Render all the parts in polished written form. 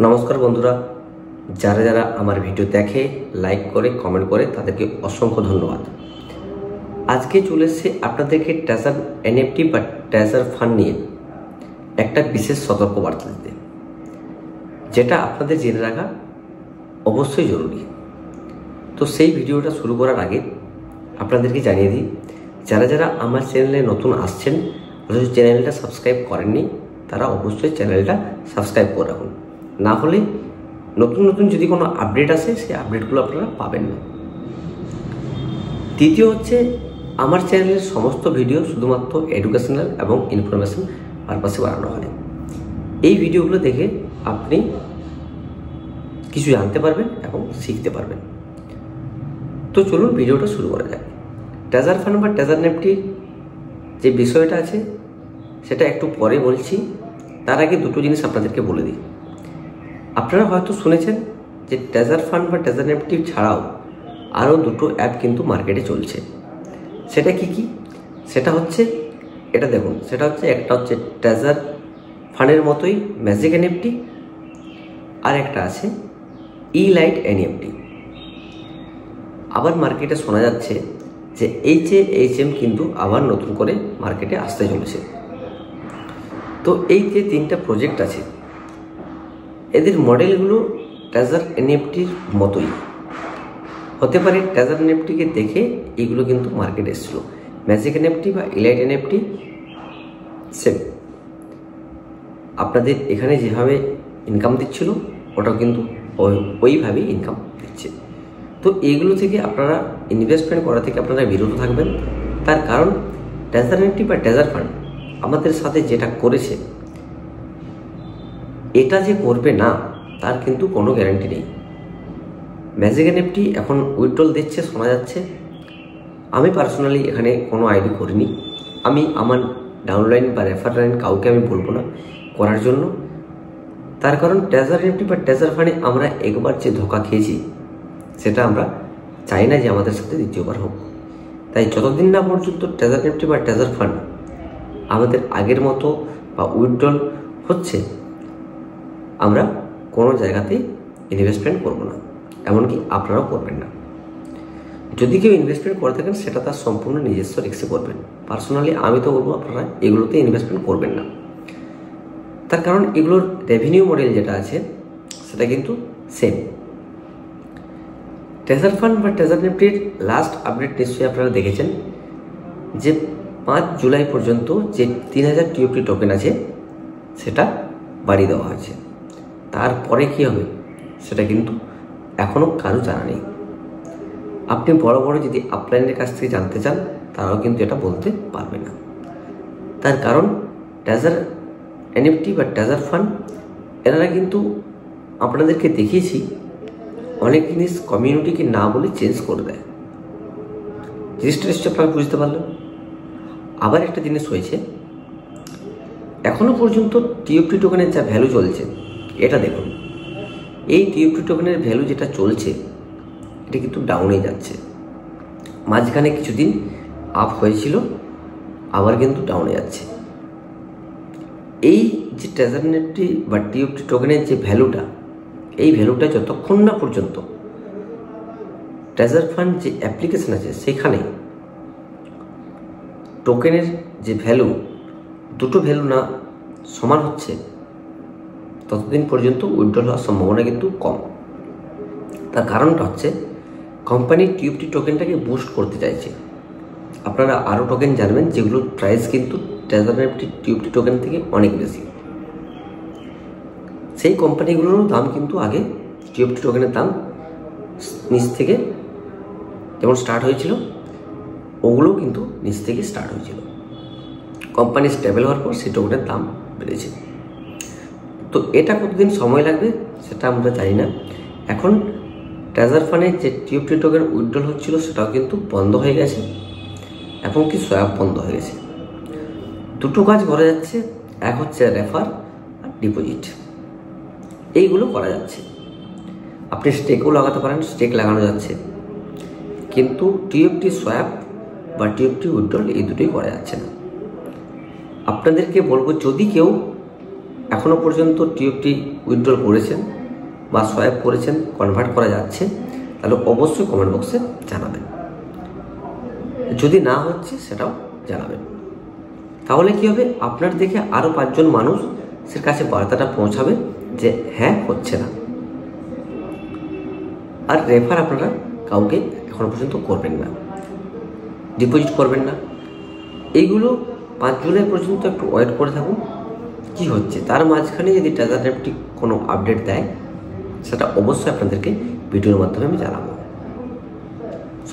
নমস্কার বন্ধুরা, যারা যারা আমার ভিডিও দেখে, লাইক করে, কমেন্ট করে তাদেরকে অসংখ্য ধন্যবাদ। আজকে চলে এসেছে আপনাদেরকে ট্রেজার এনএফটি বা ট্রেজার ফান্ড নিয়ে একটা বিশেষ সতর্কবার্তা দিতে, যেটা আপনাদের জেনে রাখা অবশ্যই জরুরি। তো সেই ভিডিওটা শুরু করার আগে আপনাদেরকে জানিয়ে দিই, যারা যারা আমার চ্যানেলে নতুন আসছেন অথচ চ্যানেলটা সাবস্ক্রাইব করেননি, তারা অবশ্যই চ্যানেলটা সাবস্ক্রাইব করে রাখুন। না হলে নতুন নতুন যদি কোনো আপডেট আসে, সেই আপডেটগুলো আপনারা পাবেন না। দ্বিতীয় হচ্ছে, আমার চ্যানেলের সমস্ত ভিডিও শুধুমাত্র এডুকেশনাল এবং ইনফরমেশন পারপাসে বানানো হয়। এই ভিডিওগুলো দেখে আপনি কিছু জানতে পারবেন এবং শিখতে পারবেন। তো চলুন ভিডিওটা শুরু করা যাক। ট্রেজার ফান্ড বা ট্রেজার নেফটির যে বিষয়টা আছে সেটা একটু পরে বলছি, তার আগে দুটো জিনিস আপনাদেরকে বলে দিই। আপনারা হয়তো শুনেছেন যে ট্রেজার ফান্ড বা ট্রেজার নেফটি ছাড়াও আরও দুটো অ্যাপ কিন্তু মার্কেটে চলছে। সেটা কি কি? সেটা হচ্ছে, এটা দেখুন, সেটা হচ্ছে একটা হচ্ছে ট্রেজার ফান্ডের মতোই ম্যাজিক এনএফটি, আর একটা আছে ইলাইট এনএফটি। আবার মার্কেটে শোনা যাচ্ছে যে HAHM কিন্তু আবার নতুন করে মার্কেটে আসতে চলেছে। তো এই যে তিনটা প্রজেক্ট আছে, এদের মডেলগুলো ট্রেজার এনএফটির মতোই হতে পারে। ট্রেজার এনএফটিকে দেখে এগুলো কিন্তু মার্কেটে এসেছিল। ম্যাজিক এনএফটি বা ইলাইট এনএফটি সেম আপনাদের এখানে যেভাবে ইনকাম দিচ্ছিল, ওটাও কিন্তু ওইভাবেই ইনকাম দিচ্ছে। তো এইগুলো থেকে আপনারা ইনভেস্টমেন্ট করা থেকে আপনারা বিরত থাকবেন। তার কারণ ট্রেজার এনএফটি বা ট্রেজার ফান্ড আমাদের সাথে যেটা করেছে, এটা যে করবে না তার কিন্তু কোনো গ্যারান্টি নেই। ম্যাজিক এনএফটি এখন উইথড্রল দিচ্ছে শোনা যাচ্ছে। আমি পার্সোনালি এখানে কোনো আইডি করিনি। আমি আমার ডাউনলাইন বা রেফার লাইন কাউকে আমি বলবো না করার জন্য। তার কারণ ট্রেজার এনএফটি বা ট্রেজার ফান্ডে আমরা একবার যে ধোঁকা খেয়েছি, সেটা আমরা চাই না যে আমাদের সাথে দ্বিতীয়বার হোক। তাই যতদিন না পর্যন্ত ট্রেজার এনএফটি বা ট্রেজার ফান্ড আমাদের আগের মতো বা উইথড্রল হচ্ছে, আমরা কোনো জায়গাতেই ইনভেস্টমেন্ট করব না, এমনকি আপনারাও করবেন না। যদি কেউ ইনভেস্টমেন্ট করে থাকেন, সেটা তার সম্পূর্ণ নিজস্ব রিস্কে করবেন। পার্সোনালি আমি তো বলবো আপনারা এগুলোতে ইনভেস্টমেন্ট করবেন না। তার কারণ এগুলোর রেভিনিউ মডেল যেটা আছে সেটা কিন্তু সেম। ট্রেজার ফান্ড বা ট্রেজার নেফটির লাস্ট আপডেট নিশ্চয়ই আপনারা দেখেছেন যে 5 জুলাই পর্যন্ত যে 3000 TFT টোকেন আছে সেটা বাড়িয়ে দেওয়া হয়েছে। তারপরে কি হবে সেটা কিন্তু এখনও কারো জানা নেই। আপনি বড় বড় যদি আপলাইনের কাছ থেকে জানতে চান, তারাও কিন্তু এটা বলতে পারবে না। তার কারণ ট্রেজার এনএফটি বা ট্রেজার ফান্ড এনারা কিন্তু আপনাদেরকে দেখিয়েছি অনেক জিনিস কমিউনিটিকে না বলে চেঞ্জ করে দেয়। জিনিসটা নিশ্চয়ই আপনারা বুঝতে পারলেন। আবার একটা জিনিস হয়েছে, এখনো পর্যন্ত টিএফটি টোকেনের যা ভ্যালু চলছে, এটা দেখুন। এই টিএফটি টোকেনের ভ্যালু যেটা চলছে, এটা কিন্তু ডাউনে যাচ্ছে। মাঝখানে কিছুদিন আপ হয়েছিল, আবার কিন্তু ডাউনে যাচ্ছে। এই যে ট্রেজার নেফটি বা টিএফটি টোকেনের যে ভ্যালুটা, এই ভ্যালুটা যতক্ষণ না পর্যন্ত ট্রেজার ফান্ড যে অ্যাপ্লিকেশন আছে সেখানে টোকেনের যে ভ্যালু, দুটো ভ্যালু না সমান হচ্ছে, ততদিন পর্যন্ত উইথড্রল হওয়ার সম্ভাবনা কিন্তু কম। তার কারণটা হচ্ছে কোম্পানি টিএফটি টোকেনটাকে বুস্ট করতে চাইছে। আপনারা আরও টোকেন জানবেন যেগুলোর প্রাইস কিন্তু ট্রেজার নেফটি টিএফটি টোকেন থেকে অনেক বেশি। সেই কোম্পানিগুলোরও দাম কিন্তু আগে টিএফটি টোকেনের দাম নিচ থেকে যেমন স্টার্ট হয়েছিল, ওগুলোও কিন্তু নিচ থেকে স্টার্ট হয়েছিল। কোম্পানি স্টেবল হওয়ার পর সেই টোকেনের দাম বেড়েছে। তো এটা কতদিন সময় লাগবে সেটা আমরা জানি না। এখন ট্রেজার ফান্ডে যে টিএফটি টোকেন উইথড্রল হচ্ছিল সেটাও কিন্তু বন্ধ হয়ে গেছে, এবং কি সোয়াপ বন্ধ হয়ে গেছে। দুটো কাজ করা যাচ্ছে, এক হচ্ছে রেফার আর ডিপোজিট, এইগুলো করা যাচ্ছে। আপনি স্টেকও লাগাতে পারেন, স্টেক লাগানো যাচ্ছে, কিন্তু টিএফটি সোয়াপ বা টিএফটি উইথড্রল এই দুটোই করা যাচ্ছে না। আপনাদেরকে বলবো, যদি কেউ এখনও পর্যন্ত টিওএফটি উইথড্রল করেছেন বা সোয়াইপ করেছেন, কনভার্ট করা যাচ্ছে, তাহলে অবশ্যই কমেন্ট বক্সে জানাবেন। যদি না হচ্ছে সেটাও জানাবেন। তাহলে কি হবে, আপনার দেখে আরও 5 জন মানুষের কাছে বার্তাটা পৌঁছাবে যে হ্যাঁ হচ্ছে না। আর রেফার আপনারা কাউকে এখনো পর্যন্ত করবেন না, ডিপোজিট করবেন না। এইগুলো 5 জুলাই পর্যন্ত একটু ওয়েট করে থাকুন কি হচ্ছে। তার মাঝখানে যদি টেজারটি কোনো আপডেট দেয় সেটা অবশ্যই আপনাদেরকে ভিডিওর মাধ্যমে আমি জানাবো।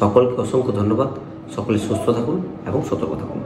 সকলকে অসংখ্য ধন্যবাদ। সকলে সুস্থ থাকুন এবং সতর্ক থাকুন।